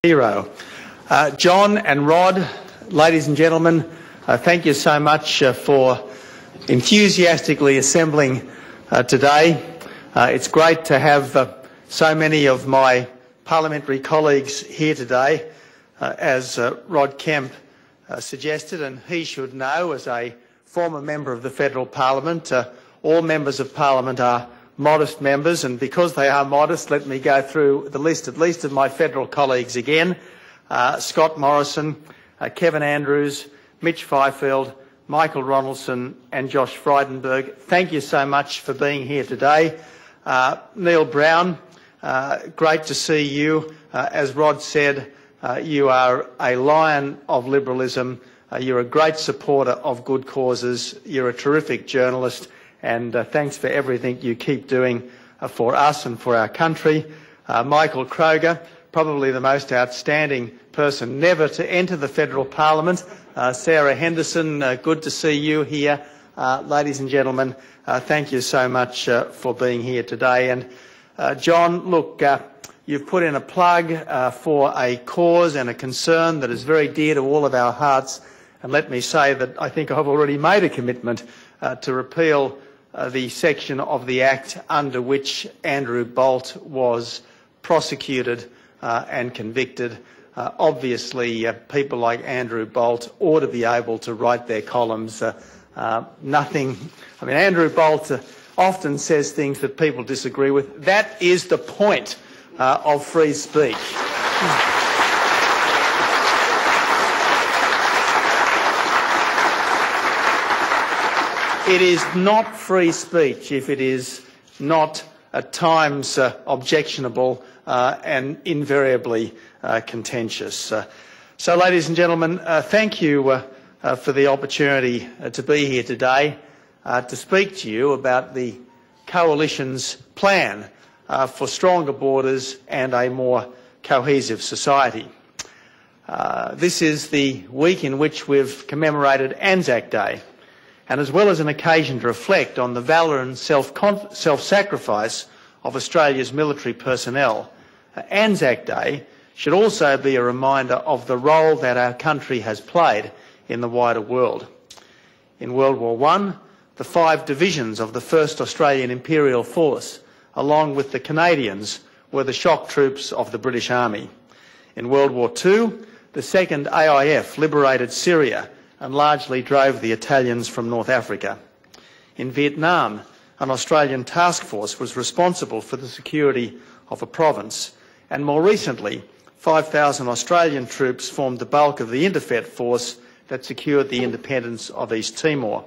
Hero. John and Rod, ladies and gentlemen, thank you so much for enthusiastically assembling today. It's great to have so many of my parliamentary colleagues here today, as Rod Kemp suggested, and he should know as a former member of the Federal Parliament, all members of Parliament are modest members, and because they are modest, let me go through the list at least of my federal colleagues again. Scott Morrison, Kevin Andrews, Mitch Fifield, Michael Ronaldson and Josh Frydenberg. Thank you so much for being here today. Neil Brown, great to see you. As Rod said, you are a lion of liberalism. You're a great supporter of good causes. You're a terrific journalist. And thanks for everything you keep doing for us and for our country. Michael Kroger, probably the most outstanding person never to enter the Federal Parliament. Sarah Henderson, good to see you here. Ladies and gentlemen, thank you so much for being here today. And John, look, you've put in a plug for a cause and a concern that is very dear to all of our hearts. And let me say that I think I've already made a commitment to repeal the section of the Act under which Andrew Bolt was prosecuted and convicted. Obviously, people like Andrew Bolt ought to be able to write their columns. Andrew Bolt often says things that people disagree with. That is the point of free speech. It is not free speech if it is not at times objectionable and invariably contentious. So, ladies and gentlemen, thank you for the opportunity to be here today to speak to you about the Coalition's plan for stronger borders and a more cohesive society. This is the week in which we've commemorated Anzac Day, and as well as an occasion to reflect on the valour and self-sacrifice of Australia's military personnel, Anzac Day should also be a reminder of the role that our country has played in the wider world. In World War I, the 5 divisions of the 1st Australian Imperial Force, along with the Canadians, were the shock troops of the British Army. In World War II, the 2nd AIF liberated Syria and largely drove the Italians from North Africa. In Vietnam, an Australian task force was responsible for the security of a province, and more recently, 5,000 Australian troops formed the bulk of the Interfet force that secured the independence of East Timor.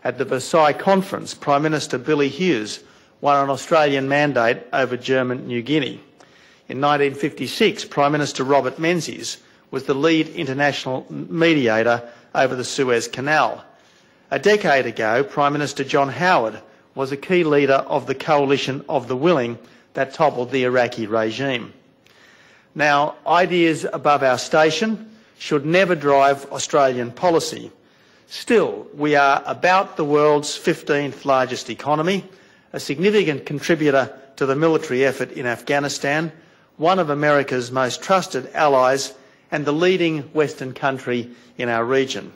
At the Versailles Conference, Prime Minister Billy Hughes won an Australian mandate over German New Guinea. In 1956, Prime Minister Robert Menzies was the lead international mediator over the Suez Canal. A decade ago, Prime Minister John Howard was a key leader of the Coalition of the Willing that toppled the Iraqi regime. Now, ideas above our station should never drive Australian policy. Still, we are about the world's 15th largest economy, a significant contributor to the military effort in Afghanistan, one of America's most trusted allies, and the leading Western country in our region.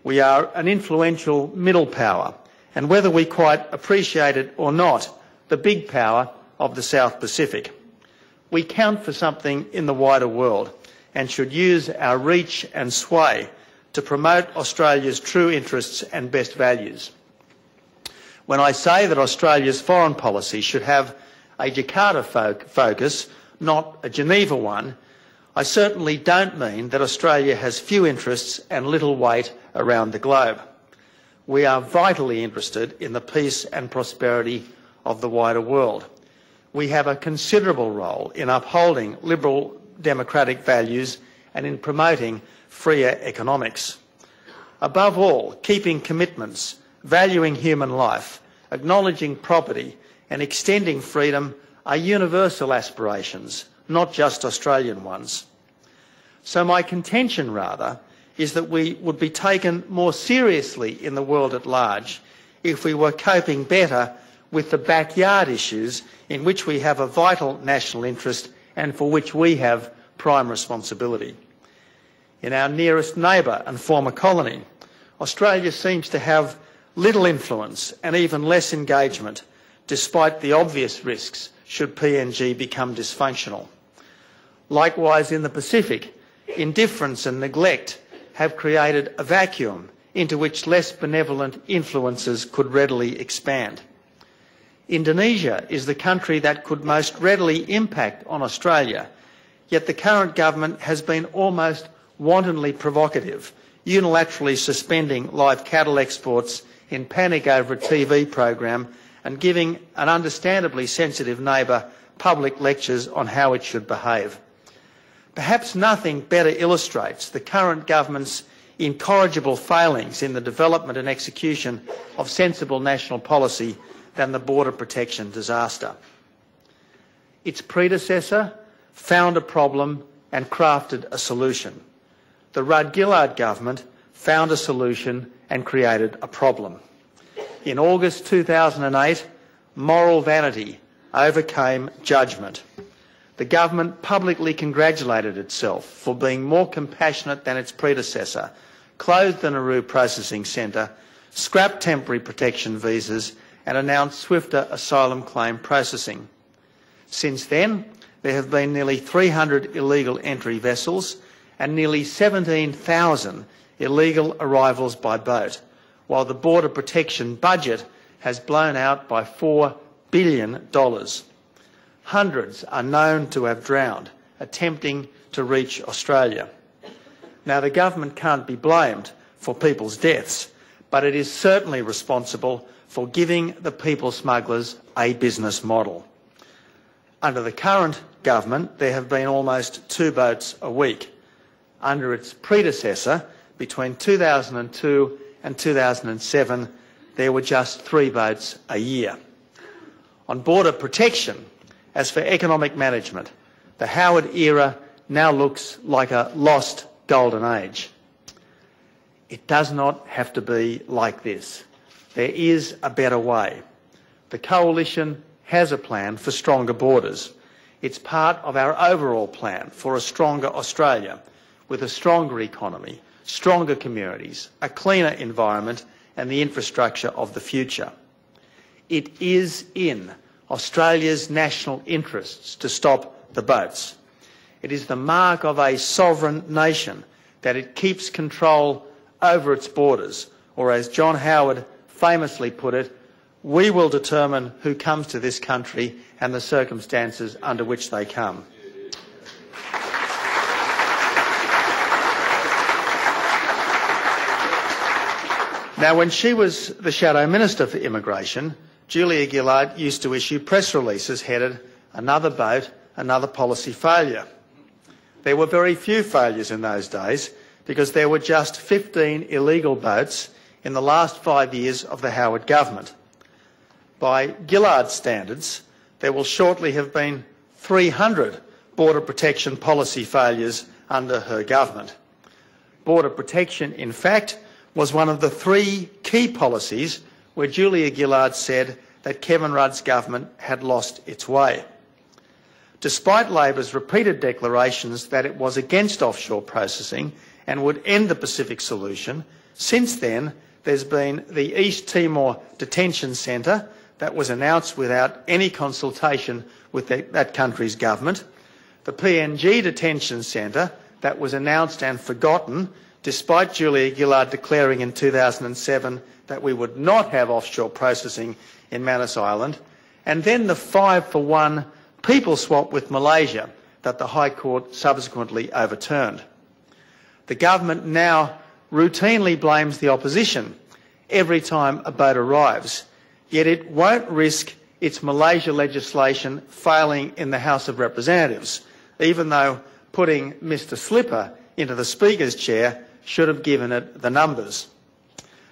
We are an influential middle power, and whether we quite appreciate it or not, the big power of the South Pacific. We count for something in the wider world and should use our reach and sway to promote Australia's true interests and best values. When I say that Australia's foreign policy should have a Jakarta focus, not a Geneva one, I certainly don't mean that Australia has few interests and little weight around the globe. We are vitally interested in the peace and prosperity of the wider world. We have a considerable role in upholding liberal democratic values and in promoting freer economics. Above all, keeping commitments, valuing human life, acknowledging property and extending freedom are universal aspirations, not just Australian ones. So my contention, rather, is that we would be taken more seriously in the world at large if we were coping better with the backyard issues in which we have a vital national interest and for which we have prime responsibility. In our nearest neighbour and former colony, Australia seems to have little influence and even less engagement, despite the obvious risks should PNG become dysfunctional. Likewise, in the Pacific, indifference and neglect have created a vacuum into which less benevolent influences could readily expand. Indonesia is the country that could most readily impact on Australia, yet the current government has been almost wantonly provocative, unilaterally suspending live cattle exports in panic over a TV program and giving an understandably sensitive neighbour public lectures on how it should behave. Perhaps nothing better illustrates the current government's incorrigible failings in the development and execution of sensible national policy than the border protection disaster. Its predecessor found a problem and crafted a solution. The Rudd-Gillard government found a solution and created a problem. In August 2008, moral vanity overcame judgment. The government publicly congratulated itself for being more compassionate than its predecessor, closed the Nauru Processing Centre, scrapped temporary protection visas and announced swifter asylum claim processing. Since then, there have been nearly 300 illegal entry vessels and nearly 17,000 illegal arrivals by boat, while the border protection budget has blown out by $4 billion. Hundreds are known to have drowned attempting to reach Australia. Now, the government can't be blamed for people's deaths, but it is certainly responsible for giving the people smugglers a business model. Under the current government, there have been almost 2 boats a week. Under its predecessor, between 2002 and 2007, there were just 3 boats a year. On border protection, as for economic management, the Howard era now looks like a lost golden age. It does not have to be like this. There is a better way. The Coalition has a plan for stronger borders. It's part of our overall plan for a stronger Australia, with a stronger economy, stronger communities, a cleaner environment and the infrastructure of the future. It is in Australia's national interests to stop the boats. It is the mark of a sovereign nation that it keeps control over its borders, or as John Howard famously put it, we will determine who comes to this country and the circumstances under which they come. Now, when she was the Shadow Minister for Immigration, Julia Gillard used to issue press releases headed "Another Boat, Another Policy Failure." There were very few failures in those days because there were just 15 illegal boats in the last 5 years of the Howard government. By Gillard's standards, there will shortly have been 300 border protection policy failures under her government. Border protection, in fact, was one of the 3 key policies where Julia Gillard said that Kevin Rudd's government had lost its way. Despite Labor's repeated declarations that it was against offshore processing and would end the Pacific solution, since then there's been the East Timor Detention Centre that was announced without any consultation with that country's government, the PNG Detention Centre that was announced and forgotten despite Julia Gillard declaring in 2007 that we would not have offshore processing in Manus Island, and then the 5-for-1 people swap with Malaysia that the High Court subsequently overturned. The government now routinely blames the opposition every time a boat arrives, yet it won't risk its Malaysia legislation failing in the House of Representatives, even though putting Mr Slipper into the Speaker's chair should have given it the numbers.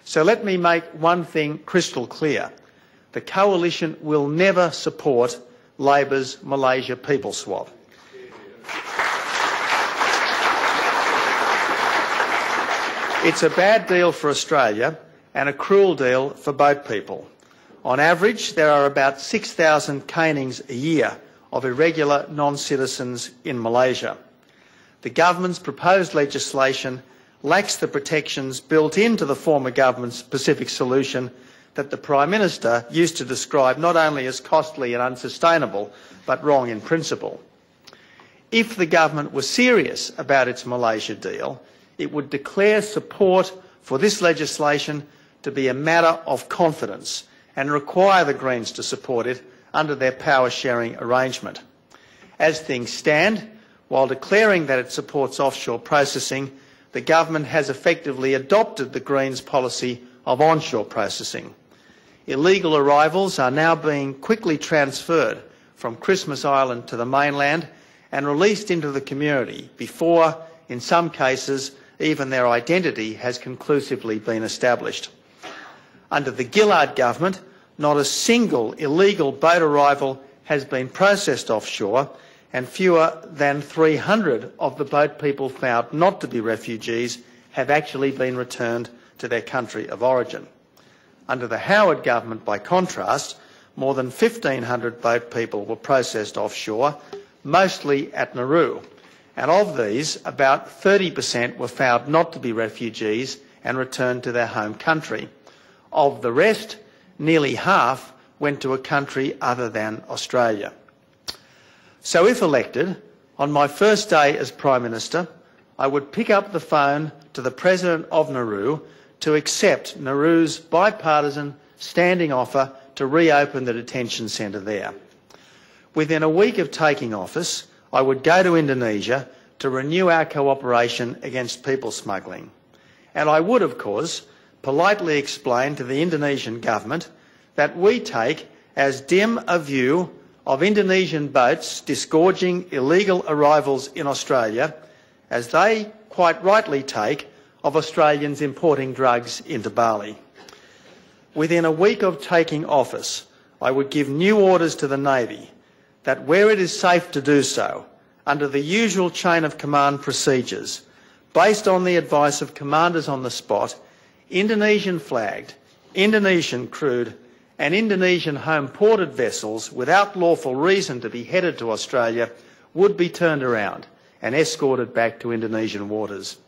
So let me make one thing crystal clear. The Coalition will never support Labor's Malaysia people swap. It's a bad deal for Australia and a cruel deal for boat people. On average, there are about 6,000 canings a year of irregular non-citizens in Malaysia. The government's proposed legislation lacks the protections built into the former government's Pacific solution that the Prime Minister used to describe not only as costly and unsustainable, but wrong in principle. If the government was serious about its Malaysia deal, it would declare support for this legislation to be a matter of confidence and require the Greens to support it under their power-sharing arrangement. As things stand, while declaring that it supports offshore processing, the government has effectively adopted the Greens' policy of onshore processing. Illegal arrivals are now being quickly transferred from Christmas Island to the mainland and released into the community before, in some cases, even their identity has conclusively been established. Under the Gillard government, not a single illegal boat arrival has been processed offshore, and fewer than 300 of the boat people found not to be refugees have actually been returned to their country of origin. Under the Howard government, by contrast, more than 1,500 boat people were processed offshore, mostly at Nauru, and of these, about 30% were found not to be refugees and returned to their home country. Of the rest, nearly half went to a country other than Australia. So if elected, on my first day as Prime Minister, I would pick up the phone to the President of Nauru to accept Nauru's bipartisan standing offer to reopen the detention centre there. Within a week of taking office, I would go to Indonesia to renew our cooperation against people smuggling. And I would, of course, politely explain to the Indonesian government that we take as dim a view of Indonesian boats disgorging illegal arrivals in Australia as they quite rightly take of Australians importing drugs into Bali. Within a week of taking office, I would give new orders to the Navy that where it is safe to do so, under the usual chain of command procedures, based on the advice of commanders on the spot, Indonesian flagged, Indonesian crewed and Indonesian home-ported vessels without lawful reason to be headed to Australia would be turned around and escorted back to Indonesian waters.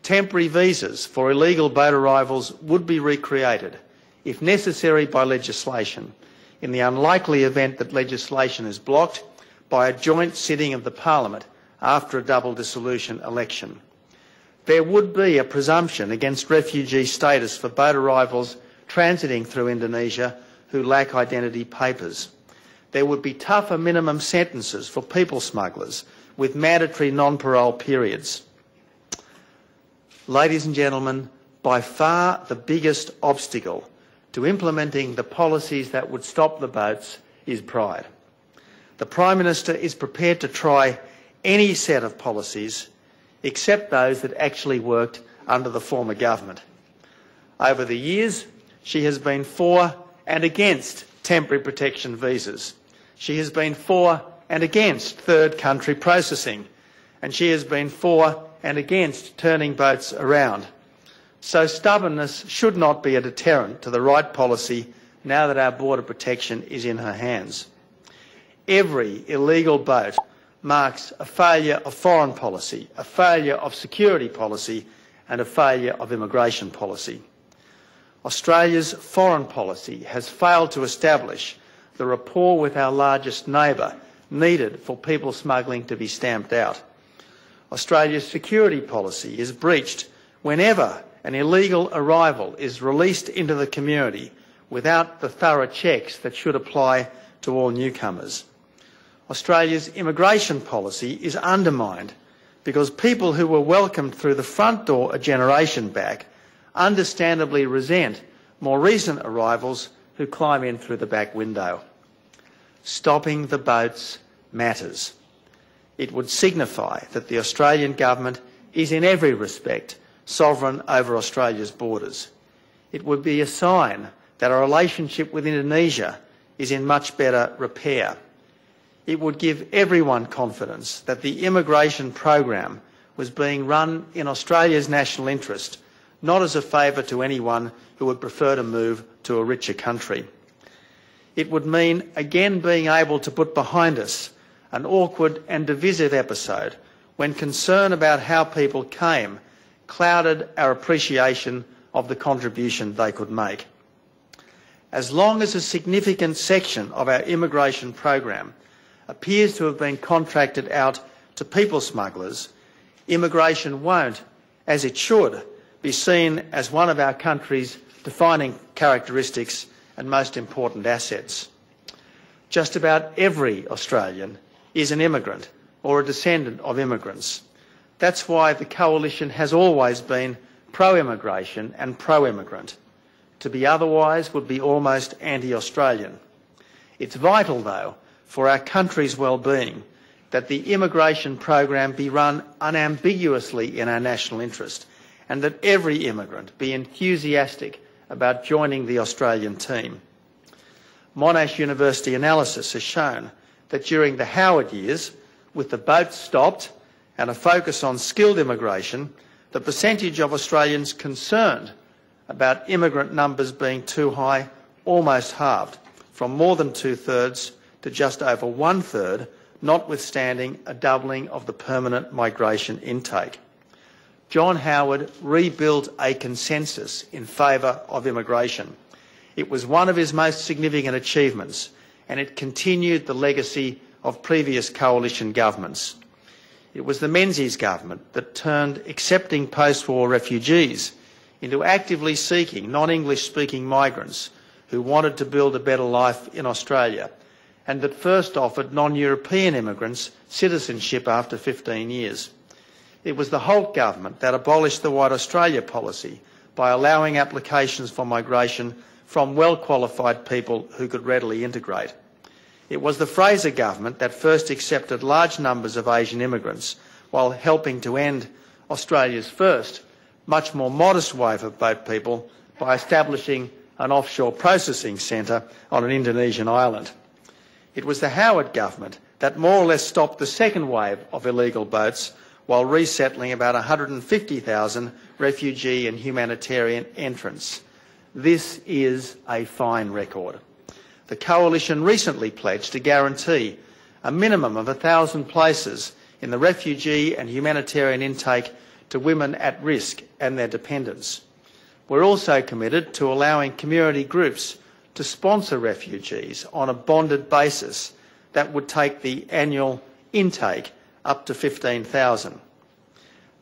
Temporary visas for illegal boat arrivals would be recreated, if necessary by legislation, in the unlikely event that legislation is blocked by a joint sitting of the Parliament after a double dissolution election. There would be a presumption against refugee status for boat arrivals transiting through Indonesia who lack identity papers. There would be tougher minimum sentences for people smugglers with mandatory non-parole periods. Ladies and gentlemen, by far the biggest obstacle to implementing the policies that would stop the boats is pride. The Prime Minister is prepared to try any set of policies except those that actually worked under the former government. Over the years, she has been for and against temporary protection visas. She has been for and against third country processing, and she has been for and against turning boats around. So stubbornness should not be a deterrent to the right policy now that our border protection is in her hands. Every illegal boat marks a failure of foreign policy, a failure of security policy and a failure of immigration policy. Australia's foreign policy has failed to establish the rapport with our largest neighbour needed for people smuggling to be stamped out. Australia's security policy is breached whenever an illegal arrival is released into the community without the thorough checks that should apply to all newcomers. Australia's immigration policy is undermined because people who were welcomed through the front door a generation back understandably resent more recent arrivals who climb in through the back window. Stopping the boats matters. It would signify that the Australian government is in every respect sovereign over Australia's borders. It would be a sign that our relationship with Indonesia is in much better repair. It would give everyone confidence that the immigration program was being run in Australia's national interest, not as a favour to anyone who would prefer to move to a richer country. It would mean again being able to put behind us an awkward and divisive episode when concern about how people came clouded our appreciation of the contribution they could make. As long as a significant section of our immigration program appears to have been contracted out to people smugglers, immigration won't, as it should, be seen as one of our country's defining characteristics and most important assets. Just about every Australian is an immigrant or a descendant of immigrants. That's why the Coalition has always been pro-immigration and pro-immigrant. To be otherwise would be almost anti-Australian. It's vital, though, for our country's well-being that the immigration program be run unambiguously in our national interest and that every immigrant be enthusiastic about joining the Australian team. Monash University analysis has shown that during the Howard years, with the boats stopped and a focus on skilled immigration, the percentage of Australians concerned about immigrant numbers being too high almost halved, from more than 2/3 to just over 1/3, notwithstanding a doubling of the permanent migration intake. John Howard rebuilt a consensus in favour of immigration. It was one of his most significant achievements, and it continued the legacy of previous coalition governments. It was the Menzies government that turned accepting post-war refugees into actively seeking non-English speaking migrants who wanted to build a better life in Australia, and that first offered non-European immigrants citizenship after 15 years. It was the Holt government that abolished the White Australia policy by allowing applications for migration from well-qualified people who could readily integrate. It was the Fraser government that first accepted large numbers of Asian immigrants while helping to end Australia's first, much more modest wave of boat people by establishing an offshore processing centre on an Indonesian island. It was the Howard government that more or less stopped the second wave of illegal boats while resettling about 150,000 refugee and humanitarian entrants. This is a fine record. The Coalition recently pledged to guarantee a minimum of 1,000 places in the refugee and humanitarian intake to women at risk and their dependents. We're also committed to allowing community groups to sponsor refugees on a bonded basis that would take the annual intake up to 15,000.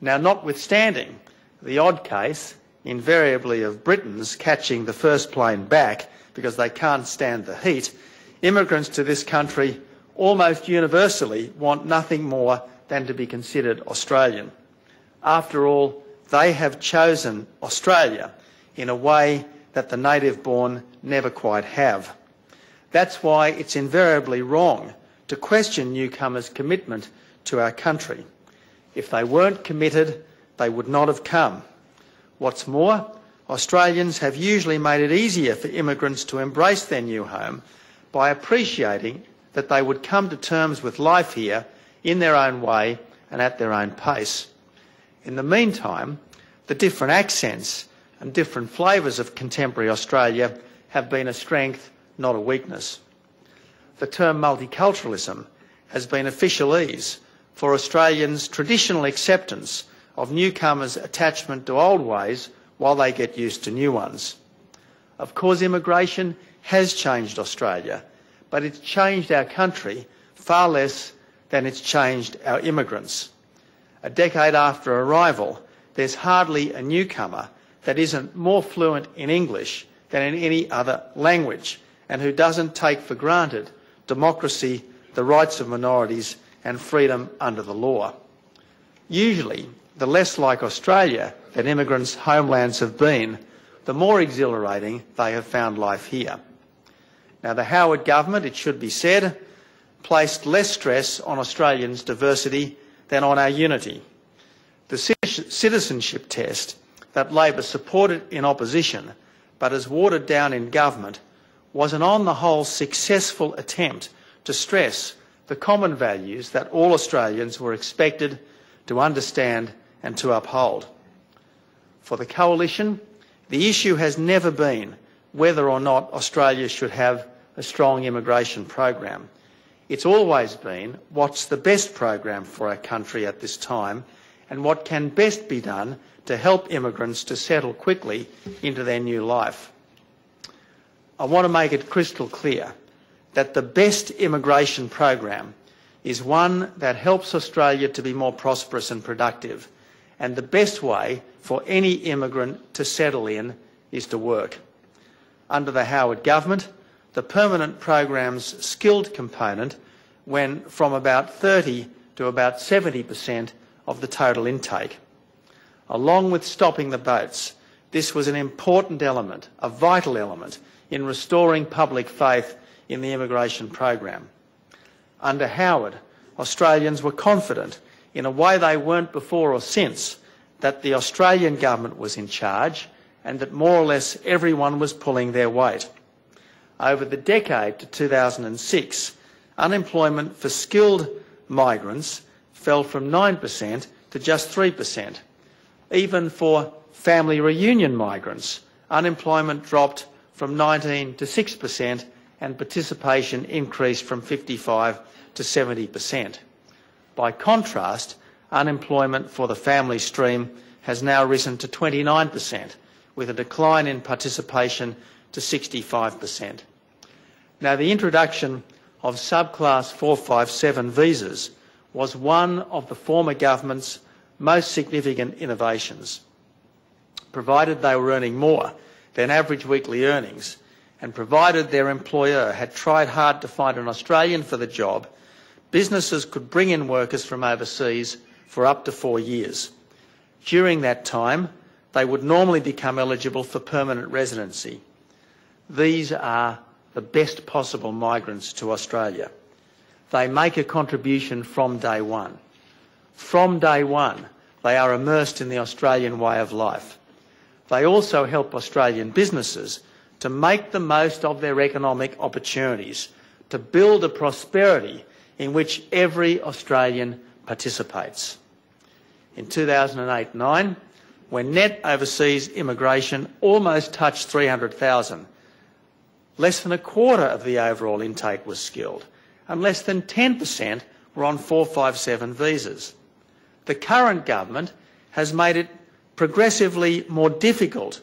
Now, notwithstanding the odd case, invariably of Britons catching the first plane back because they can't stand the heat, immigrants to this country almost universally want nothing more than to be considered Australian. After all, they have chosen Australia in a way that the native-born never quite have. That's why it's invariably wrong to question newcomers' commitment to our country. If they weren't committed, they would not have come. What's more, Australians have usually made it easier for immigrants to embrace their new home by appreciating that they would come to terms with life here in their own way and at their own pace. In the meantime, the different accents and different flavours of contemporary Australia have been a strength, not a weakness. The term multiculturalism has been officialese for Australians' traditional acceptance of newcomers' attachment to old ways while they get used to new ones. Of course, immigration has changed Australia, but it's changed our country far less than it's changed our immigrants. A decade after arrival, there's hardly a newcomer that isn't more fluent in English than in any other language and who doesn't take for granted democracy, the rights of minorities and freedom under the law. Usually, the less like Australia that immigrants' homelands have been, the more exhilarating they have found life here. Now, the Howard government, it should be said, placed less stress on Australians' diversity than on our unity. The citizenship test that Labor supported in opposition but has watered down in government was an on the whole successful attempt to stress the common values that all Australians were expected to understand and to uphold. For the Coalition, the issue has never been whether or not Australia should have a strong immigration program. It's always been what's the best program for our country at this time and what can best be done to help immigrants to settle quickly into their new life. I want to make it crystal clear that the best immigration program is one that helps Australia to be more prosperous and productive, and the best way for any immigrant to settle in is to work. Under the Howard government, the permanent program's skilled component went from about 30 to about 70% of the total intake. Along with stopping the boats, this was an important element, a vital element, in restoring public faith in the immigration program. Under Howard, Australians were confident, in a way they weren't before or since, that the Australian government was in charge and that more or less everyone was pulling their weight. Over the decade to 2006, unemployment for skilled migrants fell from 9% to just 3%. Even for family reunion migrants, unemployment dropped from 19 to 6% and participation increased from 55 to 70%. By contrast, unemployment for the family stream has now risen to 29%, with a decline in participation to 65%. Now, the introduction of subclass 457 visas was one of the former government's most significant innovations. Provided they were earning more than average weekly earnings, and provided their employer had tried hard to find an Australian for the job, businesses could bring in workers from overseas for up to 4 years. During that time, they would normally become eligible for permanent residency. These are the best possible migrants to Australia. They make a contribution from day one. From day one, they are immersed in the Australian way of life. They also help Australian businesses to make the most of their economic opportunities, to build a prosperity in which every Australian participates. In 2008-09, when net overseas immigration almost touched 300,000, less than a quarter of the overall intake was skilled, and less than 10% were on 457 visas. The current government has made it progressively more difficult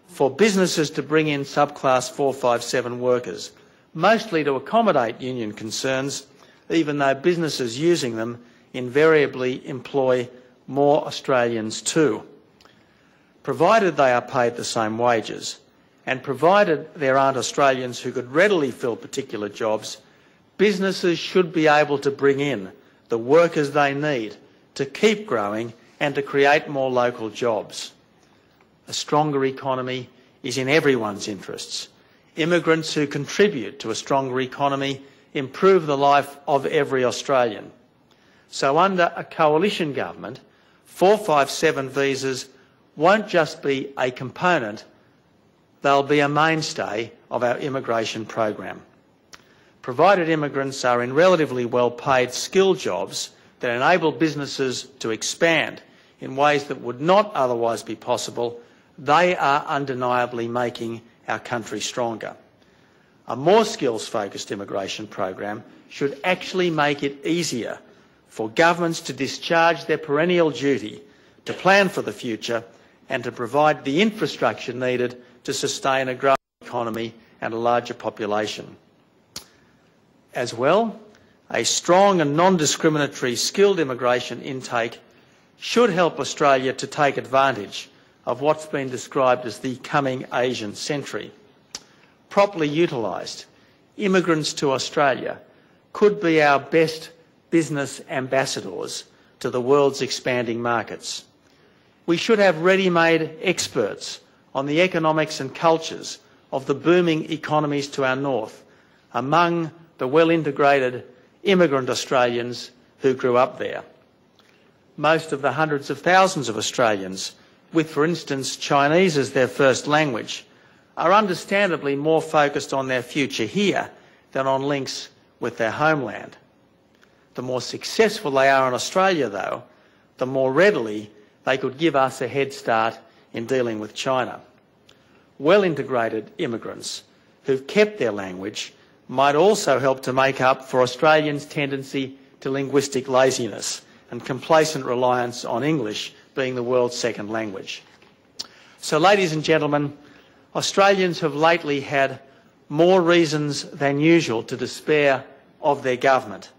for businesses to bring in subclass 457 workers, mostly to accommodate union concerns, even though businesses using them invariably employ more Australians too. Provided they are paid the same wages, and provided there aren't Australians who could readily fill particular jobs, businesses should be able to bring in the workers they need to keep growing and to create more local jobs. A stronger economy is in everyone's interests. Immigrants who contribute to a stronger economy improve the life of every Australian. So under a coalition government, 457 visas won't just be a component, they'll be a mainstay of our immigration program. Provided immigrants are in relatively well-paid skilled jobs that enable businesses to expand in ways that would not otherwise be possible, they are undeniably making our country stronger. A more skills-focused immigration program should actually make it easier for governments to discharge their perennial duty to plan for the future and to provide the infrastructure needed to sustain a growing economy and a larger population. As well, a strong and non-discriminatory skilled immigration intake should help Australia to take advantage of what's been described as the coming Asian century. Properly utilised, immigrants to Australia could be our best business ambassadors to the world's expanding markets. We should have ready-made experts on the economics and cultures of the booming economies to our north, among the well-integrated immigrant Australians who grew up there. Most of the hundreds of thousands of Australians with, for instance, Chinese as their first language, are understandably more focused on their future here than on links with their homeland. The more successful they are in Australia, though, the more readily they could give us a head start in dealing with China. Well-integrated immigrants who've kept their language might also help to make up for Australians' tendency to linguistic laziness and complacent reliance on English being the world's second language. So, ladies and gentlemen, Australians have lately had more reasons than usual to despair of their government,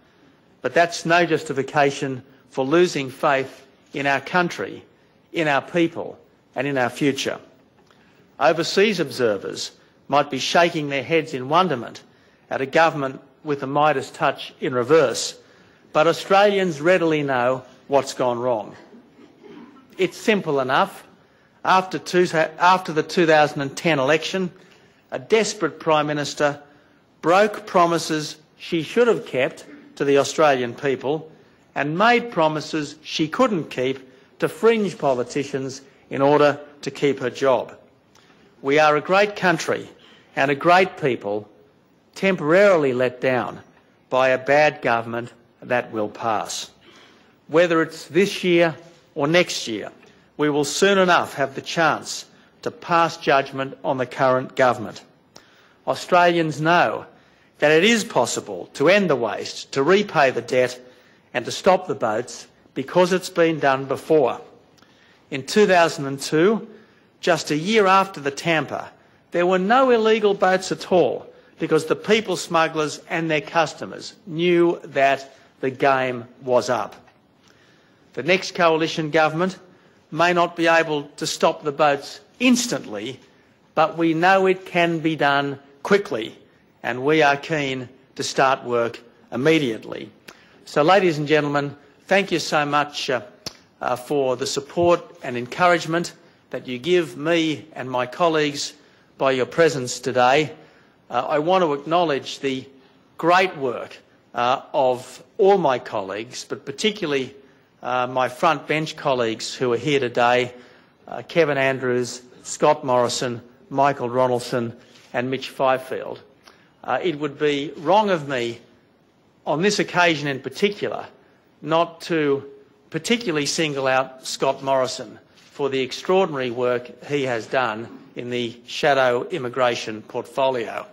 but that's no justification for losing faith in our country, in our people and in our future. Overseas observers might be shaking their heads in wonderment at a government with the Midas touch in reverse, but Australians readily know what's gone wrong. It's simple enough. After the 2010 election, a desperate Prime Minister broke promises she should have kept to the Australian people and made promises she couldn't keep to fringe politicians in order to keep her job. We are a great country and a great people, temporarily let down by a bad government that will pass. Whether it's this year or next year, we will soon enough have the chance to pass judgment on the current government. Australians know that it is possible to end the waste, to repay the debt and to stop the boats because it's been done before. In 2002, just a year after the Tampa, there were no illegal boats at all because the people smugglers and their customers knew that the game was up. The next coalition government may not be able to stop the boats instantly, but we know it can be done quickly, and we are keen to start work immediately. So, ladies and gentlemen, thank you so much for the support and encouragement that you give me and my colleagues by your presence today. I want to acknowledge the great work of all my colleagues, but particularly my front bench colleagues who are here today, Kevin Andrews, Scott Morrison, Michael Ronaldson and Mitch Fifield. It would be wrong of me on this occasion in particular not to particularly single out Scott Morrison for the extraordinary work he has done in the shadow immigration portfolio.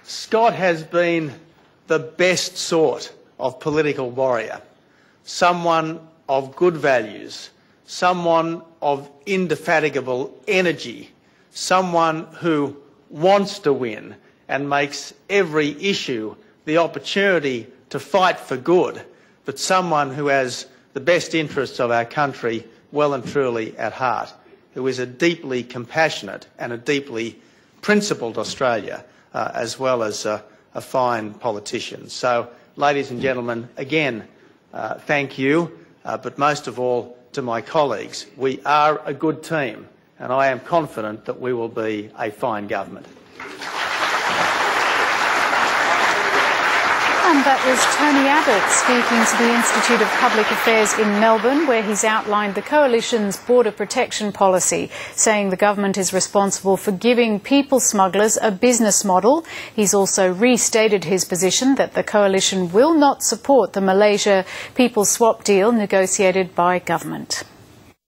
Scott has been the best sort of political warrior, someone of good values, someone of indefatigable energy, someone who wants to win and makes every issue the opportunity to fight for good, but someone who has the best interests of our country well and truly at heart, who is a deeply compassionate and a deeply principled Australia, as well as a fine politician. So, ladies and gentlemen, again, thank you, but most of all to my colleagues. We are a good team, and I am confident that we will be a fine government. And that was Tony Abbott speaking to the Institute of Public Affairs in Melbourne, where he's outlined the Coalition's border protection policy, saying the government is responsible for giving people smugglers a business model. He's also restated his position that the Coalition will not support the Malaysia people swap deal negotiated by government.